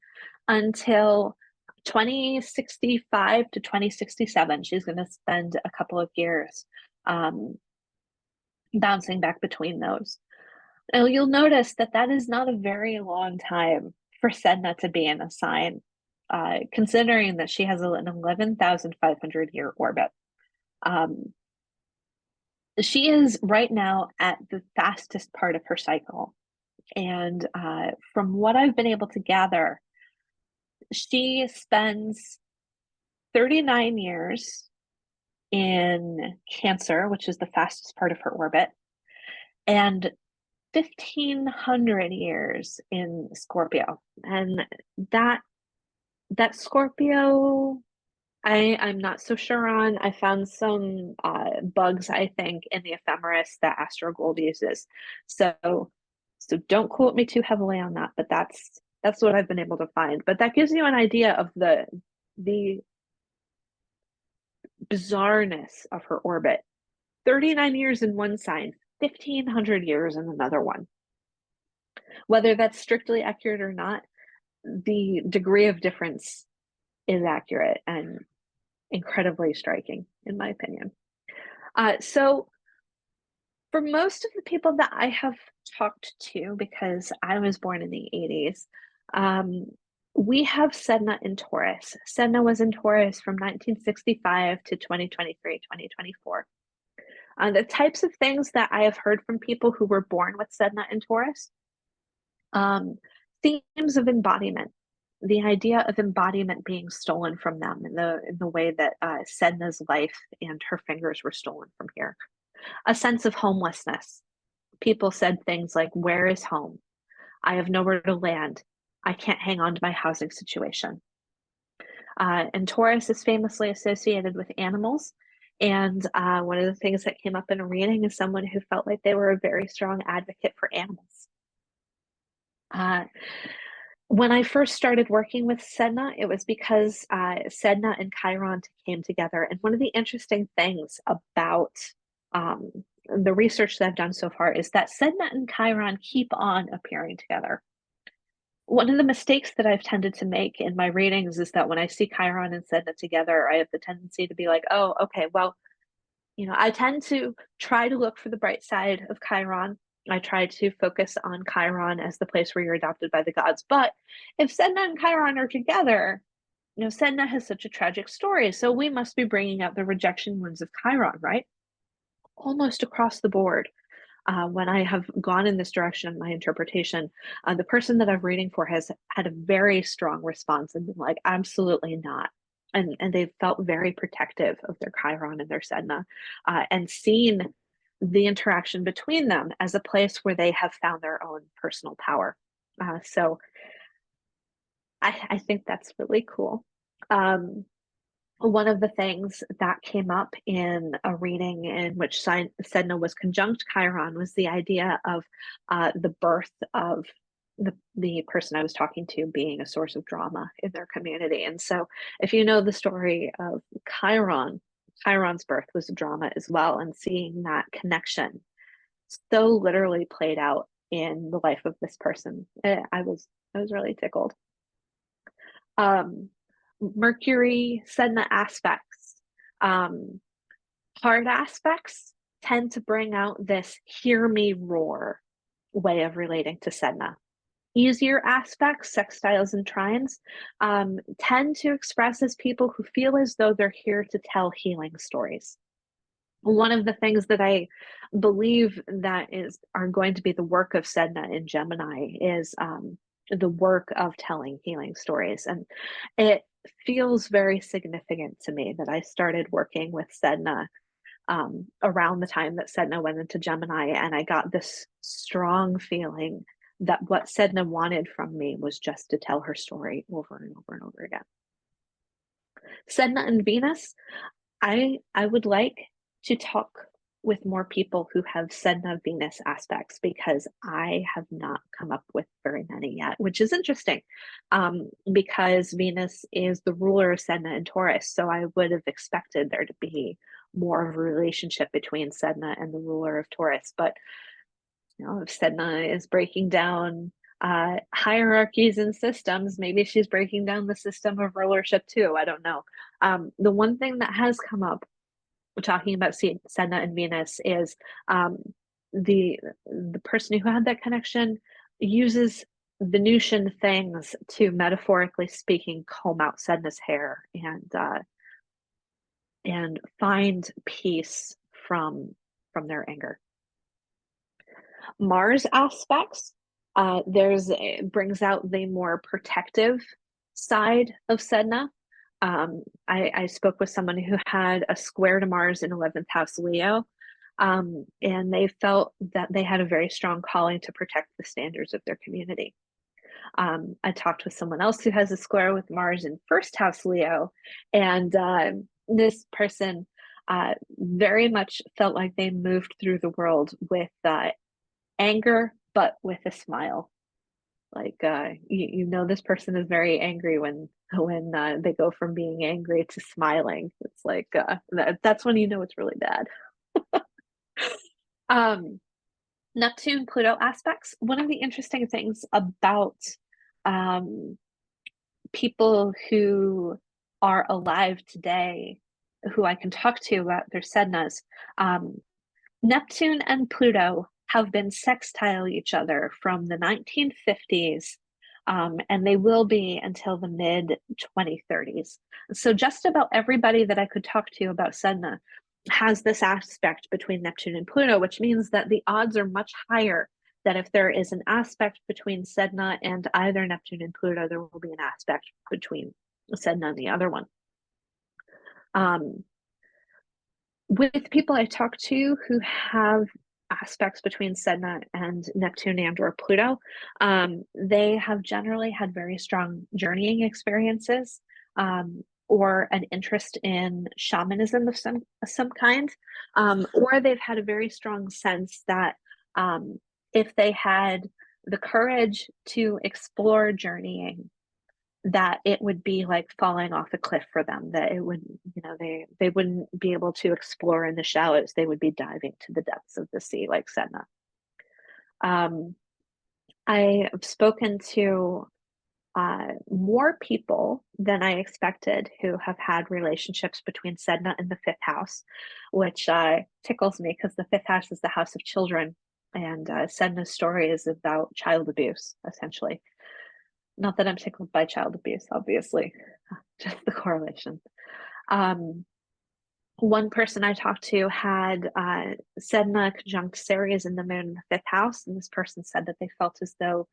until 2065 to 2067. She's going to spend a couple of years bouncing back between those. Now, you'll notice that that is not a very long time for Sedna to be in a sign, considering that she has an 11,500 year orbit. She is right now at the fastest part of her cycle. And from what I've been able to gather, she spends 39 years in Cancer, which is the fastest part of her orbit, and 1,500 years in Scorpio. And that Scorpio I'm not so sure on. I found some bugs, I think, in the ephemeris that Astrogold uses. So don't quote me too heavily on that, but that's what I've been able to find. But that gives you an idea of the bizarreness of her orbit. 39 years in one sign, 1,500 years in another one. Whether that's strictly accurate or not, the degree of difference is accurate and incredibly striking, in my opinion. So for most of the people that I have talked to, because I was born in the 80s, um, we have Sedna in Taurus. Sedna was in Taurus from 1965 to 2023, 2024. The types of things that I have heard from people who were born with Sedna in Taurus, um, themes of embodiment, the idea of embodiment being stolen from them in the way that Sedna's life and her fingers were stolen from here. A sense of homelessness. People said things like, "Where is home? I have nowhere to land. I can't hang on to my housing situation." And Taurus is famously associated with animals. And one of the things that came up in a reading is someone who felt like they were a very strong advocate for animals. Uh, when I first started working with Sedna, it was because Sedna and Chiron came together. And one of the interesting things about um, the research that I've done so far is that Sedna and Chiron keep on appearing together. One of the mistakes that I've tended to make in my readings is that when I see Chiron and Sedna together, I have the tendency to be like, oh, okay, well, I tend to try to look for the bright side of Chiron. I try to focus on Chiron as the place where you're adopted by the gods. But if Sedna and Chiron are together, Sedna has such a tragic story. So we must be bringing out the rejection wounds of Chiron, right? Almost across the board. When I have gone in this direction in my interpretation, the person that I'm reading for has had a very strong response and been like, absolutely not. And they've felt very protective of their Chiron and their Sedna, and seen the interaction between them as a place where they have found their own personal power. So I think that's really cool. One of the things that came up in a reading in which Sedna was conjunct Chiron was the idea of the birth of the person I was talking to being a source of drama in their community. And so, if you know the story of Chiron, Chiron's birth was a drama as well, and seeing that connection so literally played out in the life of this person, I was really tickled. Um, Mercury Sedna aspects, um, hard aspects tend to bring out this hear me roar way of relating to Sedna. Easier aspects, sextiles and trines, tend to express as people who feel as though they're here to tell healing stories. One of the things that I believe that are going to be the work of Sedna in Gemini is the work of telling healing stories. And it feels very significant to me that I started working with Sedna around the time that Sedna went into Gemini, and I got this strong feeling that what Sedna wanted from me was just to tell her story over and over and over again. Sedna and Venus, I would like to talk with more people who have Sedna Venus aspects, because I have not come up with very many yet, which is interesting, because Venus is the ruler of Sedna and Taurus. So I would have expected there to be more of a relationship between Sedna and the ruler of Taurus. But if Sedna is breaking down hierarchies and systems, maybe she's breaking down the system of rulership too. I don't know. The one thing that has come up talking about Sedna and Venus is the person who had that connection uses Venusian things to, metaphorically speaking, comb out Sedna's hair and find peace from their anger. Mars aspects, brings out the more protective side of Sedna. I spoke with someone who had a square to Mars in 11th house Leo, and they felt that they had a very strong calling to protect the standards of their community. I talked with someone else who has a square with Mars in first house Leo, and this person very much felt like they moved through the world with anger, but with a smile. Like you know, this person is very angry when they go from being angry to smiling. It's like that's when you know it's really bad. Um, Neptune Pluto aspects. One of the interesting things about um, people who are alive today, who I can talk to about their sednas, um, Neptune and Pluto have been sextile each other from the 1950s, and they will be until the mid 2030s. So just about everybody that I could talk to about Sedna has this aspect between Neptune and Pluto, which means that the odds are much higher that if there is an aspect between Sedna and either Neptune and Pluto, there will be an aspect between Sedna and the other one. With people I talk to who have aspects between Sedna and Neptune and or Pluto, they have generally had very strong journeying experiences, or an interest in shamanism of some kind, or they've had a very strong sense that if they had the courage to explore journeying, that it would be like falling off a cliff for them, that it would, you know, they wouldn't be able to explore in the shallows, they would be diving to the depths of the sea like Sedna. I have spoken to more people than I expected who have had relationships between Sedna and the fifth house, which tickles me because the fifth house is the house of children, and Sedna's story is about child abuse, essentially. Not that I'm tickled by child abuse, obviously, just the correlation. One person I talked to had Sedna conjunct Ceres in the moon in the fifth house, and this person said that they felt as though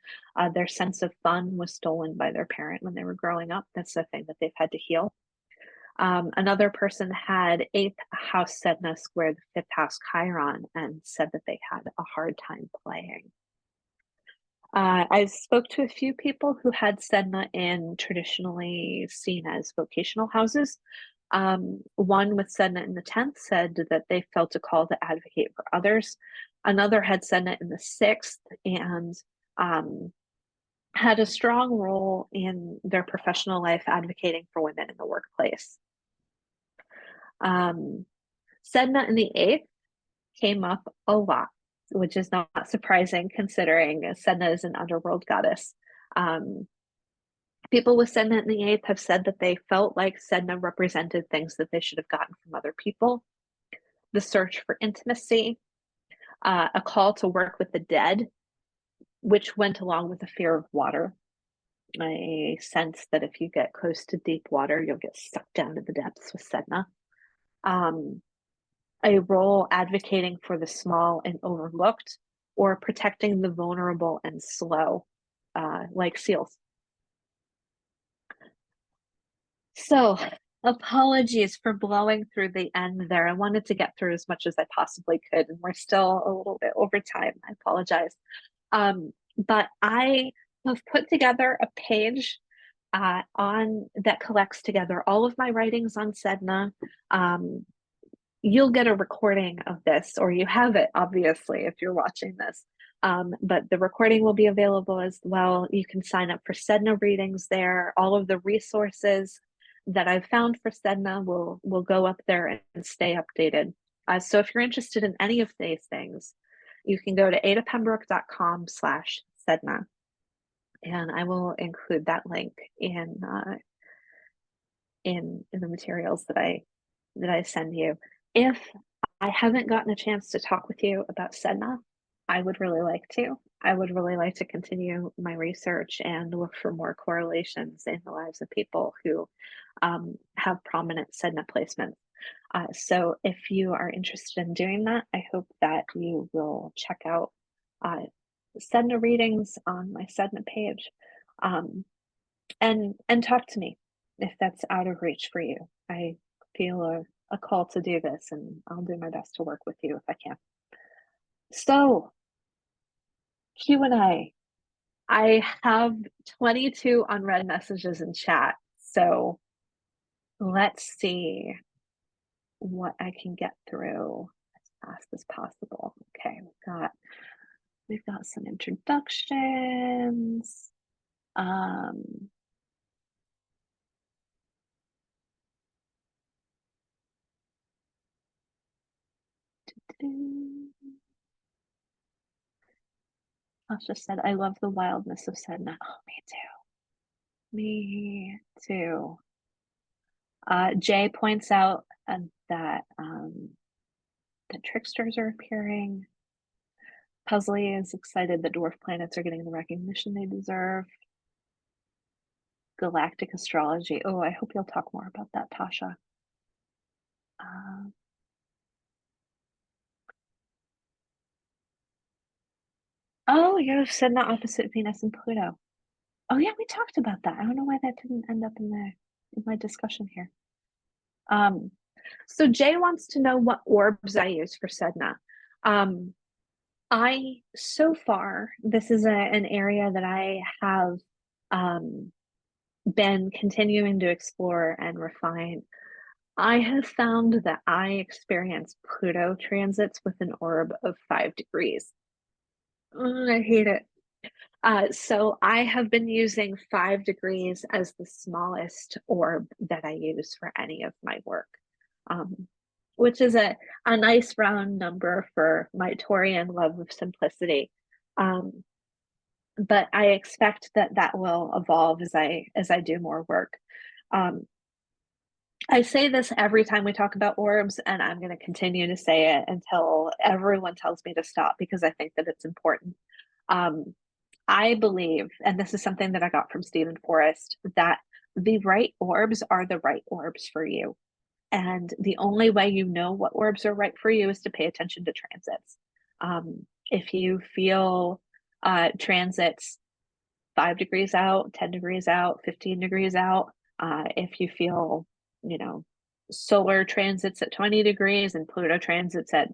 their sense of fun was stolen by their parent when they were growing up. That's the thing that they've had to heal. Another person had eighth house Sedna square the fifth house Chiron and said that they had a hard time playing. I spoke to a few people who had Sedna in traditionally seen as vocational houses. One with Sedna in the 10th said that they felt a call to advocate for others. Another had Sedna in the 6th and had a strong role in their professional life advocating for women in the workplace. Sedna in the 8th came up a lot, which is not surprising considering Sedna is an underworld goddess. People with Sedna in the 8th have said that they felt like Sedna represented things that they should have gotten from other people. The search for intimacy, a call to work with the dead, which went along with the fear of water. I sense that if you get close to deep water, you'll get sucked down to the depths with Sedna. A role advocating for the small and overlooked, or protecting the vulnerable and slow, like seals. So, apologies for blowing through the end there. I wanted to get through as much as I possibly could, and we're still a little bit over time. I apologize. But I have put together a page on that collects together all of my writings on Sedna. You'll get a recording of this, or you have it, obviously, if you're watching this. But the recording will be available as well. You can sign up for Sedna readings there. All of the resources that I've found for Sedna will go up there and stay updated. So if you're interested in any of these things, you can go to adapembroke.com/Sedna, and I will include that link in the materials that I send you. If I haven't gotten a chance to talk with you about Sedna, I would really like to. I would really like to continue my research and look for more correlations in the lives of people who have prominent Sedna placements. So if you are interested in doing that, I hope that you will check out Sedna readings on my Sedna page, and talk to me if that's out of reach for you. I feel a call to do this, and I'll do my best to work with you if I can. So, Q&A. I have 22 unread messages in chat, so let's see what I can get through as fast as possible. Okay, we've got some introductions. Asha said, I love the wildness of Sedna. Oh, me too. Me too. Jay points out that tricksters are appearing. Puzzly is excited that dwarf planets are getting the recognition they deserve. Galactic astrology. Oh, I hope you'll talk more about that, Tasha. Oh, you have Sedna opposite Venus and Pluto. Oh yeah, we talked about that. I don't know why that didn't end up in my discussion here. So Jay wants to know what orbs I use for Sedna. So far, this is an area that I have been continuing to explore and refine. I have found that I experience Pluto transits with an orb of 5 degrees. I hate it. So I have been using 5 degrees as the smallest orb that I use for any of my work, which is a nice round number for my Taurian love of simplicity. But I expect that will evolve as I do more work. I say this every time we talk about orbs, and I'm going to continue to say it until everyone tells me to stop because I think that it's important. I believe, and this is something that I got from Stephen Forrest, that the right orbs are the right orbs for you. And the only way you know what orbs are right for you is to pay attention to transits. If you feel transits 5 degrees out, 10 degrees out, 15 degrees out, if you feel, solar transits at 20 degrees and Pluto transits at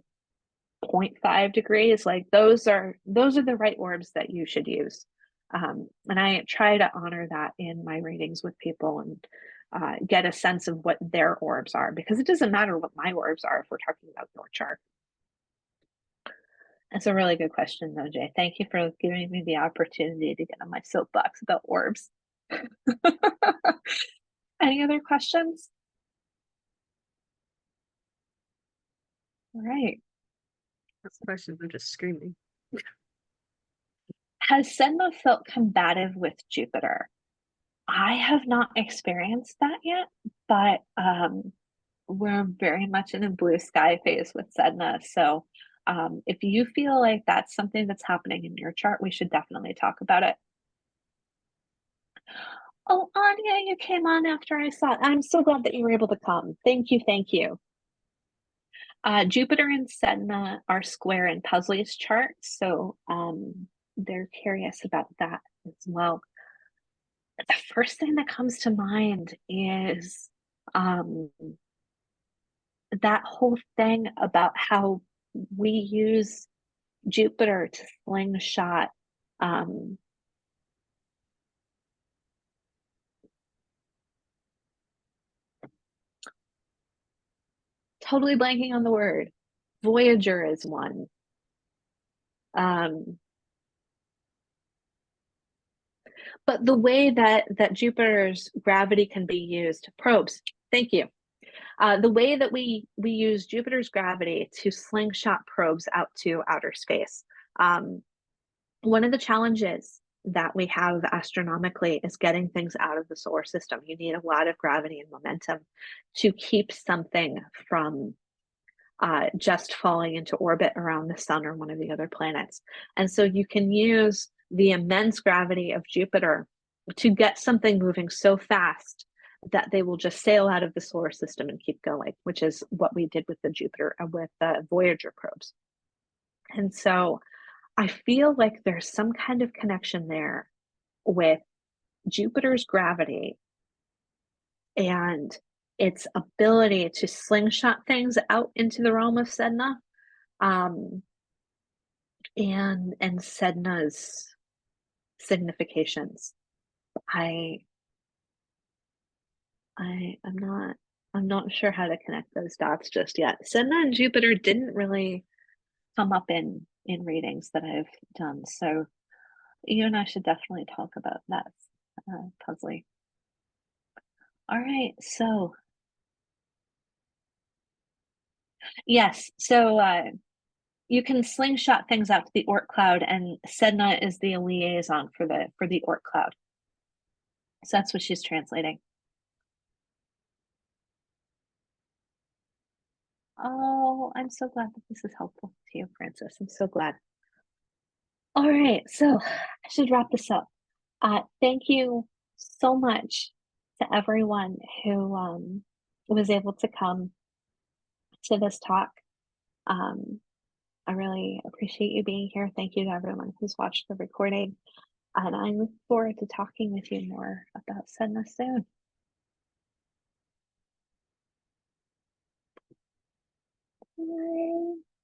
0.5 degrees, like those are the right orbs that you should use. And I try to honor that in my readings with people and get a sense of what their orbs are, because it doesn't matter what my orbs are if we're talking about your chart. That's a really good question, though, Jay. Thank you for giving me the opportunity to get on my soapbox about orbs. Any other questions? All right. That's the question. I'm just screaming. Has Sedna felt combative with Jupiter? I have not experienced that yet, but we're very much in a blue sky phase with Sedna. So if you feel like that's something that's happening in your chart, we should definitely talk about it. Oh, Anya, you came on after I saw it. I'm so glad that you were able to come. Thank you, thank you. Jupiter and Sedna are square in Puzzley's chart, so they're curious about that as well. The first thing that comes to mind is that whole thing about how we use Jupiter to slingshot totally blanking on the word. Voyager is one. But the way that Jupiter's gravity can be used, probes, thank you. The way that we use Jupiter's gravity to slingshot probes out to outer space. One of the challenges that we have astronomically is getting things out of the solar system. You need a lot of gravity and momentum to keep something from just falling into orbit around the sun or one of the other planets. And so you can use the immense gravity of Jupiter to get something moving so fast that they will just sail out of the solar system and keep going, which is what we did with the Voyager probes. And so I feel like there's some kind of connection there with Jupiter's gravity and its ability to slingshot things out into the realm of Sedna, and Sedna's significations. I I'm not sure how to connect those dots just yet. Sedna and Jupiter didn't really come up in readings that I've done, so you and I should definitely talk about that puzzling. All right, so yes, so you can slingshot things out to the Oort cloud, and Sedna is the liaison for the Oort cloud. So that's what she's translating. Oh, I'm so glad that this is helpful to you, Francis. I'm so glad. All right, so I should wrap this up. Thank you so much to everyone who was able to come to this talk. Um, I really appreciate you being here. Thank you to everyone who's watched the recording. And I look forward to talking with you more about Sedna soon. Bye.